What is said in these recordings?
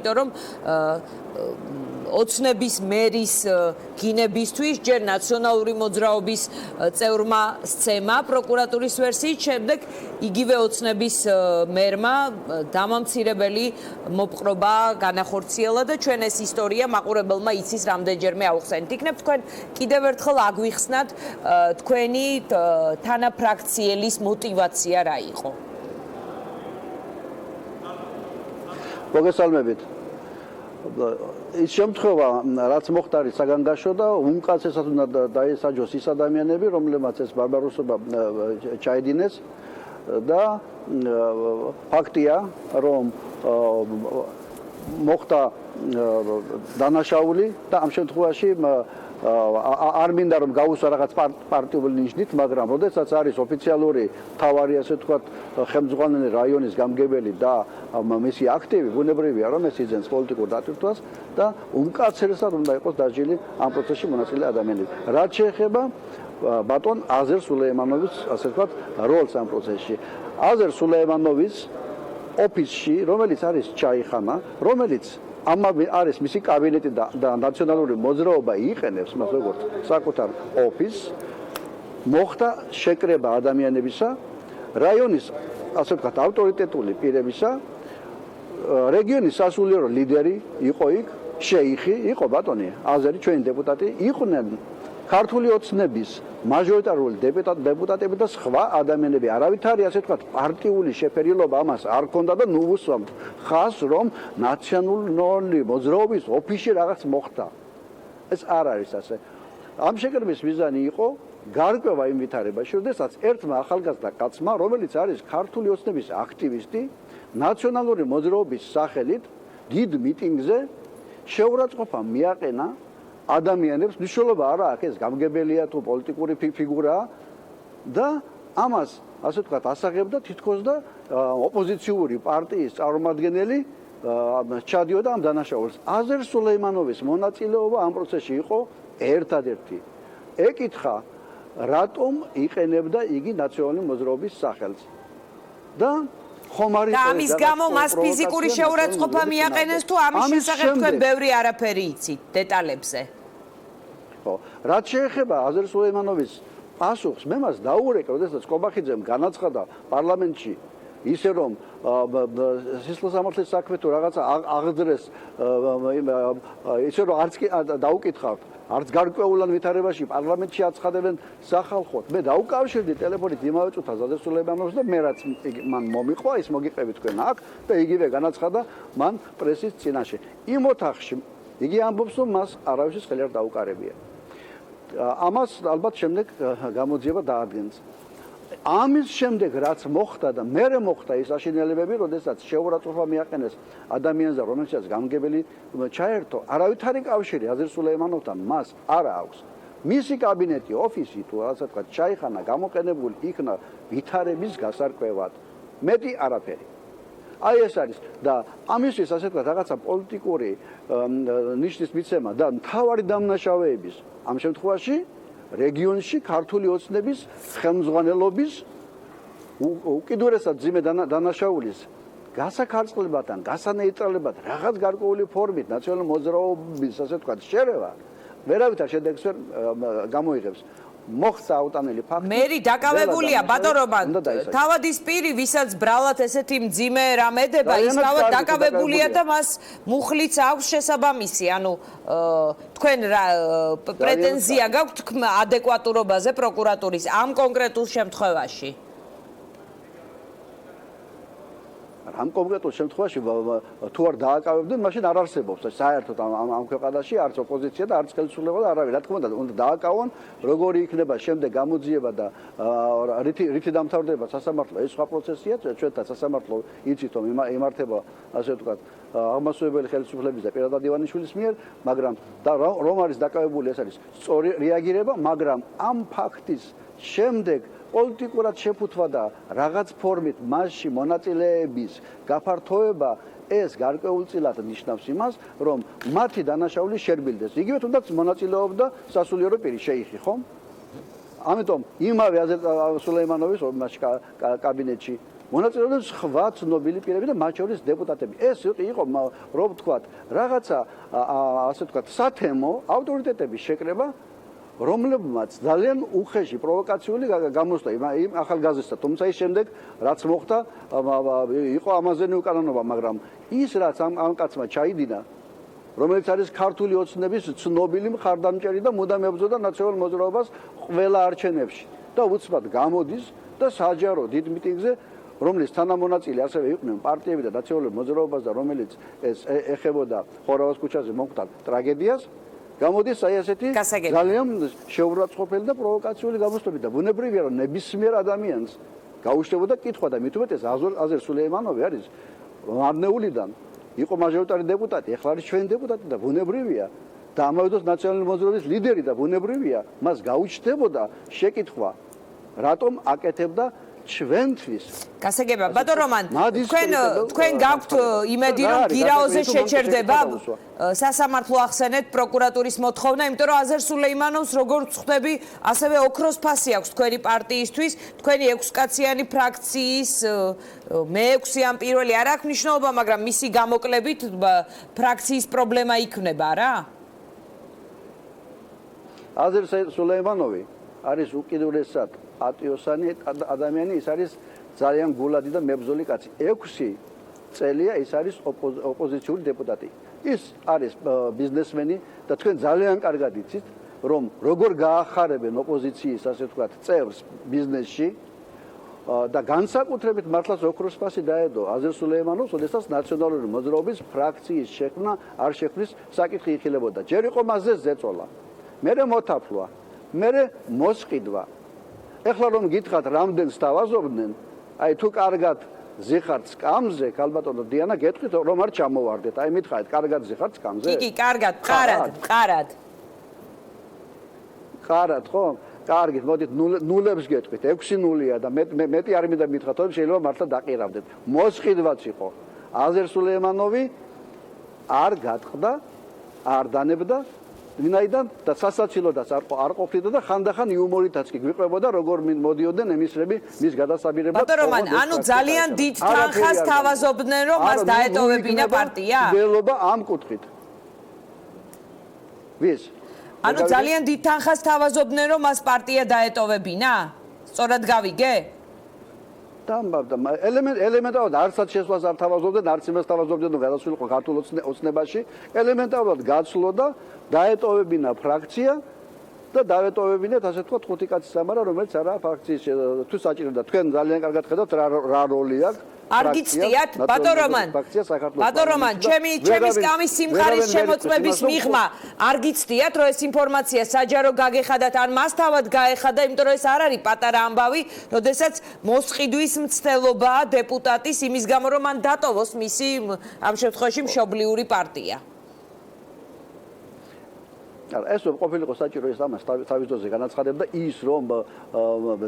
რომ ოცნების მერის გინებისთვის ჯერ ნაციონალური მოძრაობის წევრმა სცემა პროკურატურის ვერსიით, შემდეგ იგივე ოცნების მერმა დამამცირებელი მოპყრობა განახორციელა და ჩვენ ეს ისტორია მაყურებელმა იცის რამდენჯერმე ავხსენით. იქნებ თქვენ კიდევ ერთხელ აგვიხსნათ თქვენი თანაფრაქციელის მოტივაცია რა იყო? მოგესალმებით. ის შემთხვევა, რაც მოხდა საგანგაშო და უმკაცესად უნდა დაესაჯოს ის ადამიანები, რომლებმაც ეს ბარბაროსობა ჩაედინეს და ფაქტია, რომ მოხდა დანაშაული და ამ შემთხვევაში არ მინდა რომ გავუსვა რაღაც პარტიული ნიშნით, მაგრამ როდესაც არის ოფიციალური მთავარი, ასე ვთქვათ, ხელმძღვანელი რაიონის გამგებელი და მისი აქტივი, ბუნებრივია რომ ეს იძენს პოლიტიკურ დატვირთვას და უმკაცრესად უნდა იყოს დასჯილი ამ პროცესში მონაწილე ადამიანები. რაც შეეხება ბატონ აზერ სულეიმანოვის, ასე ვთქვათ, როლს ამ პროცესში. აზერ სულეიმანოვის ოფისში, რომელიც არის ჩაიხანა, რომელიც არის მისი კაბინეტი და ნაციონალური მოძრაობა იყენებს მას როგორც საკუთარ ოფისს, მოხდა შეკრება ადამიანებისა, რაიონის, ასე ვთქვათ, ავტორიტეტული პირებისა, რეგიონის სასულიერო ლიდერი იყო იქ, შეიხი, იყო ბატონი აზერი, ჩვენი დეპუტატი, იყვნენ ქართული ოცნების მაჟორიტარული დეპუტატები და სხვა ადამიანები. არავითარი, ასე ვთქვათ, პარტიული შეფერილობა ამას არ ქონდა და ნუ უსვამთ ხაზს, რომ ნაციონალური მოძრაობის ოფისში რაღაც მოხდა. ეს არ არის ასე. ამ შეკრების მიზანი იყო გარკვევა იმ ვითარებაში, როდესაც ერთმა ახალგაზრდა კაცმა, რომელიც არის ქართული ოცნების აქტივისტი, ნაციონალური მოძრაობის სახელით დიდ მიტინგზე შეურაცხყოფა მიაყენა ადამიანებს, მნიშვნელობა არა აქვს, ეს გამგებელია თუ პოლიტიკური ფიგურაა და ამას, ასე ვთქვათ, ასაღებდა თითქოს და ოპოზიციური პარტიის წარმომადგენელი ჩადიოდა ამ დანაშაულს. აზერ სულეიმანოვის მონაწილეობა ამ პროცესში იყო ერთადერთი. ეკითხა, რატომ იყენებდა იგი ნაციონალური მოძრაობის სახელს და და ამის გამო მას ფიზიკური შეურაცხყოფა მიაყენეს თუ ამის შესახებ თქვენ ბევრი არაფერი იცით დეტალებზე? რაც შეეხება აზერ სულეიმანოვის პასუხს, მე მას დაურეკე, როდესაც კობახიძემ განაცხადა პარლამენტში ისე რომ სისხლსამართლის საქმე თუ რაღაცა აღძრეს, ისე რომ არც დაუკითხავთ, არც გარკვეულან ვითარებაში პარლამენტში აცხადებენ სახალხოდ. მე დაუკავშირდი ტელეფონით იმავე წუთას აზერ სულეიმანოვს და მე რაც მან მომიყვა, ის მოგიყევით თქვენ აქ და იგივე განაცხადა მან პრესის წინაშე. იმ ოთახში იგი ამბობს, რომ მას არავის ხელი არ დაუკარებია. ამას ალბათ შემდეგ გამოძიება დაადგენს. ამის შემდეგ რაც მოხდა და მერე მოხდა ის აშინელებები, როდესაც შეურაცხყოფა მიაყენეს ადამიანზე, რომელსაც გამგებელი ჩაერთო, არავითარი კავშირი აზერ სულეიმანოვთან მას არ აქვს. მისი კაბინეტი, ოფისი თუ ასე ვთქვათ, ჩაიხანა, გამოყენებული იქნა ვითარების გასარკვევად. მეტი არაფერი. აი ეს არის და ამისთვის, ასე ვთქვათ, რაღაცა პოლიტიკური ნიშნის მიცემა და მთავარი დამნაშავეების ამ შემთხვევაში რეგიონში ქართული ოცნების ხელმძღვანელობის უკიდურესად ძიმე დანაშაულის გასაქარწყლებად ან გასანეიტრალებად რაღაც გარკვეული ფორმით ნაციონალური მოძრაობის, ასე ვთქვათ, შერევა ვერავითარ შედეგს ვერ გამოიღებს. მოხდა აუტანელი ფაქტი. მერი დაკავებულია ბატონობა, თავად ის პირი, ვისაც ბრალად ესეთი მძიმე რამ ედება, ის თავად დაკავებულია და მას მუხლიც აქვს შესაბამისი. ანუ თქვენ რა პრეტენზია გაქვთ ადეკვატურობაზე პროკურატურის ამ კონკრეტულ შემთხვევაში? ამ კონკრეტულ შემთხვევაში თუ არ დააკავებდნენ, მაშინ არ არსებობს საერთოდ ამ ქვეყანაში არც ოპოზიცია და არც ხელისუფლება და არავის. რა თქმა უნდა, უნდა დააკავონ, როგორი იქნება შემდეგ გამოძიება და რითი დამთავრდება სასამართლო, ეს სხვა პროცესია. ჩვენთან სასამართლო იცით რომ იმართება, ასე ვთქვათ, აღმასრულებელი ხელისუფლების და პირადად ივანიშვილის მიერ, მაგრამ რომ არის დაკავებული, ეს არის სწორი რეაგირება, მაგრამ ამ ფაქტის შემდეგ პოლიტიკურად შეფუთვა და რაღაც ფორმით მასში მონაწილეების გაფართოება ეს გარკვეულწილად ნიშნავს იმას, რომ მათი დანაშაული შერბილდეს. იგივე თუნდაც მონაწილეობდა სასულიერო პირი შეიხი, ხომ? ამიტომ იმავე აზერ სულეიმანოვის კაბინეტში მონაწილეობდნენ სხვა ცნობილი პირები და მათ შორის დეპუტატები. ეს იყო რომ ვთქვათ, რაღაცა ასე ვთქვათ, სათემო ავტორიტეტების შეკრება, რომლებმაც ძალიან უხეში პროვოკაციული გამოსვლა იმ ახალგაზრდასთან. თუმცა ის შემდეგ რაც მოხდა, იყო ამაზენი უკანონობა, მაგრამ ის რაც ამ კაცმა ჩაიდინა, რომელიც არის ქართული ოცნების ცნობილი მხარდამჭერი და მუდამ ებრძოდა ნაციონალურ მოძრაობას ყველა არჩევნებში და უცბად გამოდის და საჯარო დიდ მიტინგზე, რომლის თანამონაწილე ასევე იყვნენ პარტიები და ნაციონალურ მოძრაობას და რომელიც ეს ეხებოდა ხორავას ქუჩაზე მომხდარ ტრაგედიას, გამოდის აი ასეთი ძალიან შეურაცხყოფელი და პროვოკაციული გამოსვლები და ბუნებრივია რომ ნებისმიერ ადამიანს გაუჩნდებოდა კითხვა და მით უმეტეს აზერ სულეიმანოვი არის მარნეულიდან იყო მაჟორიტარი დეპუტატი, ახლა არის ჩვენი დეპუტატი და ბუნებრივია და ამავე დროს ნაციონალური მოძრაობის ლიდერი და ბუნებრივია მას გაუჩნდებოდა შეკითხვა რატომ აკეთებდა ჩვენთვის. გასაგებია, ბატონ რომან, თქვენ გაქვთ იმედი რომ გირაოზე შეჩერდება სასამართლო ახსენეთ პროკურატურის მოთხოვნა, იმიტომ რომ აზერ სულეიმანოვს როგორც ხვდები, ასევე ოქროს ფასი აქვს თქვენი პარტიისთვის, თქვენი 6-კაციანი ფრაქციის მე-6 ან პირველი არ აქვს მნიშვნელობა, მაგრამ მისი გამოკლებით ფრაქციის პრობლემა იქნება რა? აზერ სულეიმანოვი არის უკიდურესად პატიოსანი ადამიანი, ის არის ძალიან გულადი და მებრძოლი კაცი. 6 წელია ის არის ოპოზიციური დეპუტატი. ის არის ბიზნესმენი და თქვენ ძალიან კარგად იცით, რომ როგორ გაახარებენ ოპოზიციის, ასე ვთქვათ, წევრს ბიზნესში და განსაკუთრებით მართლაც ოქროს ფასი დაედო აზერ სულეიმანოვს, როდესაც ნაციონალური მოძრაობის ფრაქციის შექმნა არ შექმნის საკითხი იხილებოდა. ჯერ იყო მასზე ზეწოლა, მერე მოთაფლვა, მერე მოსყიდვა. ეხლა რომ გითხრათ რამდენს თავაზობდნენ, აი თუ კარგად ზიხართ სკამზე, ქალბატონო დიანა, გეტყვით რომ არ ჩამოვარდეთ. აი მითხარით, კარგად ზიხართ სკამზე? კი, კარგად, მყარად. მყარად, ხო? კარგით, მოდით ნულებს გეტყვით. 6-0-ია და მეტი არ მინდა მითხრათ, რომ შეიძლება მართლა დაყირავდეთ. მოსყიდვაც იყო. აზერ სულეიმანოვი არ გატყდა, არ დანებდა ვინაიდან და სასაცილოდაც არ ყოფილდა და ხანდახან იუმორითაც კი გვიყვებოდა როგორ მოდიოდნენ ემისრები მის გადასაბირებლად. ბატონ რომან, ანუ ძალიან დიდ თანხას თავაზობდნენ რომ მას დაეტოვებინა პარტია? მდელობა ამ კუთხით. ვის? ანუ ძალიან დიდ თანხას თავაზობდნენ რომ მას პარტია დაეტოვებინა? სწორად გავიგე? ელემენტარულად არცად შესვლას არ თავაზობდნენ, არც იმას თავაზობდნენ რომ გადასულიყო ქართულ ოცნებაში, ელემენტარულად გაცვლო და დაეტოვებინა ფრაქცია და დაეტოვებინეთ ასე ვთქვათ 5 კაცის სამარა, რომელიც არაა ფრაქციის თუ საჭიროა. თქვენ ძალიან კარგად ხედავთ რა როლი აქვს. არ გიცდიათ, ბატონ რომან, ჩემი სკამის სიმხარის შემოწმების მიღმა არ გიცდიათ, რომ ეს ინფორმაცია საჯარო გაგეხადათ, ან მას თავად გაეხადა, იმიტომ რომ ეს არ არის პატარა ამბავი, როდესაც მოსყიდვის მცდელობაა დეპუტატის იმის გამო, რომ მან დატოვოს მისი ამ შემთხვევაში მშობლიური პარტია. ეს ყოფილიყო საჭირო ის ამას თავის დროზე განაცხადებდა ის რომ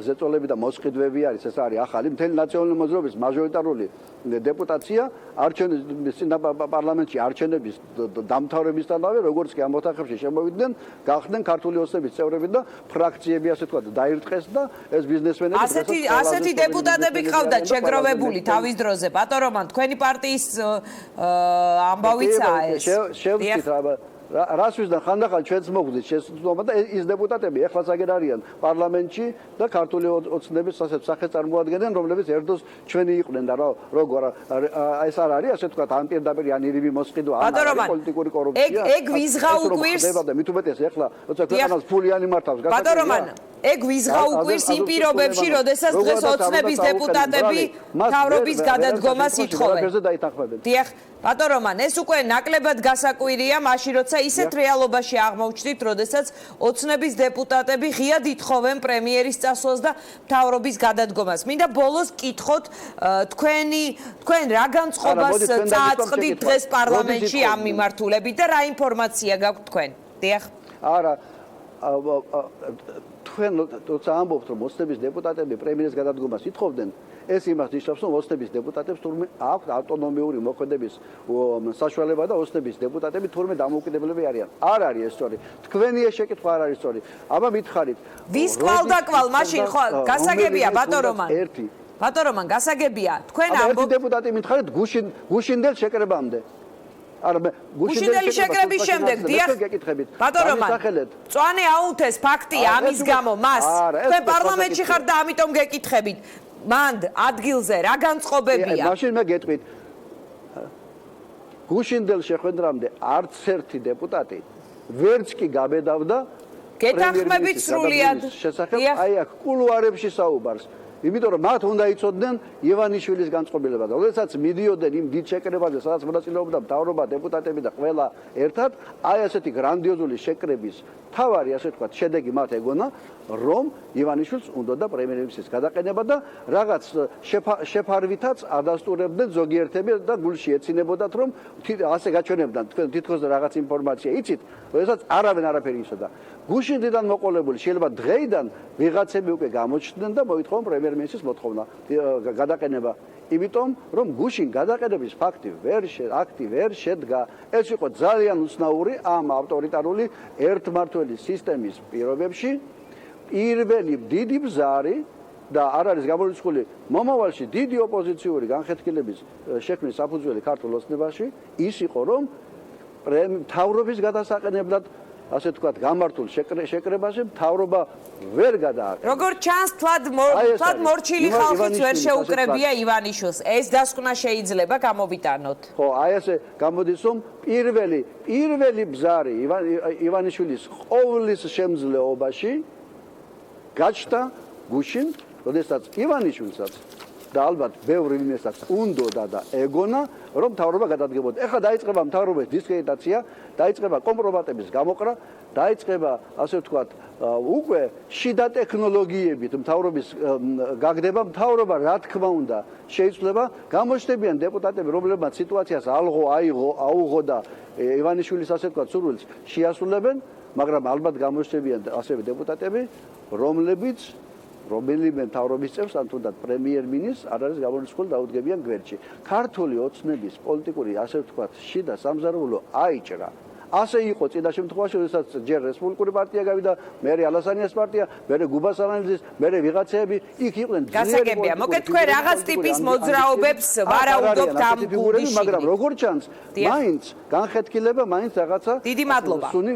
ზეწოლები და მოსყიდვები არის ეს არის ახალი მთელი ნაციონალური მოძრაობის მაჟორიტარული დეპუტაცია პარლამენტში არჩევნების დამთავრებისთანავე როგორც კი ამ ოთახებში შემოვიდნენ გახდნენ ქართული ოცნების წევრები და ფრაქციები ასე ვთქვათ დაირტყეს და ეს ბიზნესმენები ასეთი დეპუტატები ყავდათ შეგროვებული თავის დროზე ბატონ რომან თქვენი პარტიის ამბავიცაა ეს შევწით რას ვიზდა ხანდახან ჩვენც მოგვდით შესაძლებლობა და ის დეპუტატები ეხლა აგერ არიან პარლამენტში და ქართული ოცნების სახეს წარმოადგენენ რომლებიც ერთდროს ჩვენი იყვნენ და როგორ ეს არ არის ასე ვთქვათ ანპირდაპირი ან ირიბი მოსყიდვა ან პოლიტიკური კორუფცია ეგ ვიზღა უკვირს და მით უმეტეს ეხლა როცა ქვეყანას ფულიანი მართავს ბატონ რომან ეგ ვიზღა უკვირს იმ პირობებში როდესაც დღეს ოცნების დეპუტატები თავრობის გადადგომას ითხოვენ დიახ ბატონ რომან ეს უკვე ნაკლებად გასაკვირია მაშინ როცა ისეთ რეალობაში აღმოჩნდით როდესაც ოცნების დეპუტატები ღიად ითხოვენ პრემიერის წასვლას და თავრობის გადადგომას მინდა ბოლოს კითხოთ თქვენ რა განწყობას წააწყდით დღეს პარლამენტში ამ მიმართულებით და რა ინფორმაცია გაქვთ თქვენ დიახ არა თქვენ როცა ამბობთ რომ ოცნების დეპუტატები პრემიერის გადადგომას ითხოვდნენ ეს იმას ნიშნავს რომ ოცნების დეპუტატებს თურმე აქვთ ავტონომიური მოქმედების საშუალება და ოცნების დეპუტატები თურმე დამოუკიდებლები არიან არ არის ეს სწორი თქვენი ეს შეკითხვა არ არის სწორი აბა მითხარით ვის კვალდაკვალ მაშინ ხო გასაგებია ბატონ რომან ბატონო რომან გასაგებია თქვენ ერთი ამბობთ დეპუტატი მითხარით გუშინდელ შეკრებამდე. არა მე გუშინდელი შეკრების შემდეგ დიახ გეკითხებით. ბატონო რომან წვანე აუნთეს ფაქტია ამის გამო მას თქვენ პარლამენტში ხართ და ამიტომ გეკითხებით მანდ ადგილზე რა განწყობებია მაშინ მე გეტყვით გუშინდელ შეხვედრამდე არც ერთი დეპუტატი ვერც კი გაბედავდა გეთანხმებით სრულიად აი აქ კულუარებში საუბარს იმიტომ რომ მათ უნდა იცოდნენ ივანიშვილის განწყობილება და როდესაც მიდიოდნენ იმ დიდ შეკრებაზე სადაც მონაწილეობდა მთავრობა დეპუტატები და ყველა ერთად აი ასეთი გრანდიოზული შეკრების თავარი ასე ვთქვათ შედეგი მათ ეგონა რომ ივანიშვილს უნდა პრემიერ-მინისტრის გადაყენება და რაღაც შეფარვითაც ადასტურებდნენ ზოგიერთები და გულში ეცინებოდათ რომ ასე გაჩვენებდნენ თქვენ თითქოს რაღაც ინფორმაცია იცით როდესაც არავინ არაფერი იცოდა გუშინდიდან მოყოლებული შეიძლება დღეიდან ვიღაცები უკვე გამოჩნდნენ და მოითხოვენ პრემიერ-მინისტრის მოთხოვნა გადაყენება იმიტომ რომ გუშინ გადაყენების ფაქტი ვერ შედგა ეს იყო ძალიან უცნაური ამ ავტორიტარული ერთმართველი სისტემის პირობებში პირველი დიდი ბზარი და არ არის გამორიცხული მომავალში დიდი ოპოზიციური განხეთქილების შექმნის საფუძველი ქართულ ოცნებაში ის იყო რომ მთავრობის გადასაყენებლად ასე ვთქვათ გამართულ შეკრებაში მთავრობა ვერ გადააკეთა. როგორ ჩანს თლად მორჩილი ხალხიც ვერ შეუკრებია ივანიშვილს. ეს დასკვნა შეიძლება გამოვიტანოთ. ხო, აი ესე გამოდის რომ პირველი ბზარი ივანიშვილის ყოვლის შემძლეობაში გაჩნდა გუშინ, როდესაც ივანიშვილსაც და ალბათ ბევრი ვინმესაც უნდოდა და ეგონა რომ მთავრობა გადადგებოდა. ეხლა დაიწყება მთავრობის დისკრედიტაცია, დაიწყება კომპრომატების გამოყრა, დაიწყება ასე ვთქვათ უკვე შიდა ტექნოლოგიებით მთავრობის გაგდება მთავრობა რა თქმა უნდა შეიცვლება გამოჩნდებიან დეპუტატები რომლებმაც სიტუაციას აუღო და ივანიშვილის ასე ვთქვათ სურვილს შეასრულებენ, მაგრამ ალბათ გამოჩნდებიან ასევე დეპუტატები რომლებიც რომელიმე მთავრობის წევს ან თუნდაც პრემიერ-მინისტრს არ არის გამორიცხული დაუდგებიან გვერდში. ქართული ოცნების პოლიტიკური ასე ვთქვათ შიდა სამზარეულო აიჭრა. ასე იყო წინა შემთხვევაში, როდესაც ჯერ რესპუბლიკური პარტია გავიდა, მერე ალასანიას პარტია, მერე გუბასალანიძის, მერე ვიღაცები იქ იყვნენ გასაგებია. მოკეთ თქვენ რაღაც ტიპის მოძრაობებს ვარაუდობთ ამ გუნდში. მაგრამ როგორ ჩანს, მაინც განხეთქილება, მაინც რაღაცა დიდი მადლობა. სუნი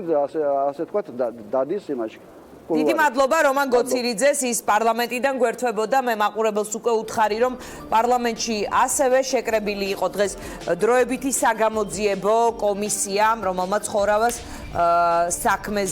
ასე ვთქვათ დადის იმაში. დიდი მადლობა რომან გოცირიძეს ის პარლამენტიდან გვერდთვებოდა მე მაყურებელს უკვე უთხარი რომ პარლამენტში ასევე შეკრებილი იყო დღეს დროებითი საგამოძიებო კომისია რომელმაც ხორავას საქმეზე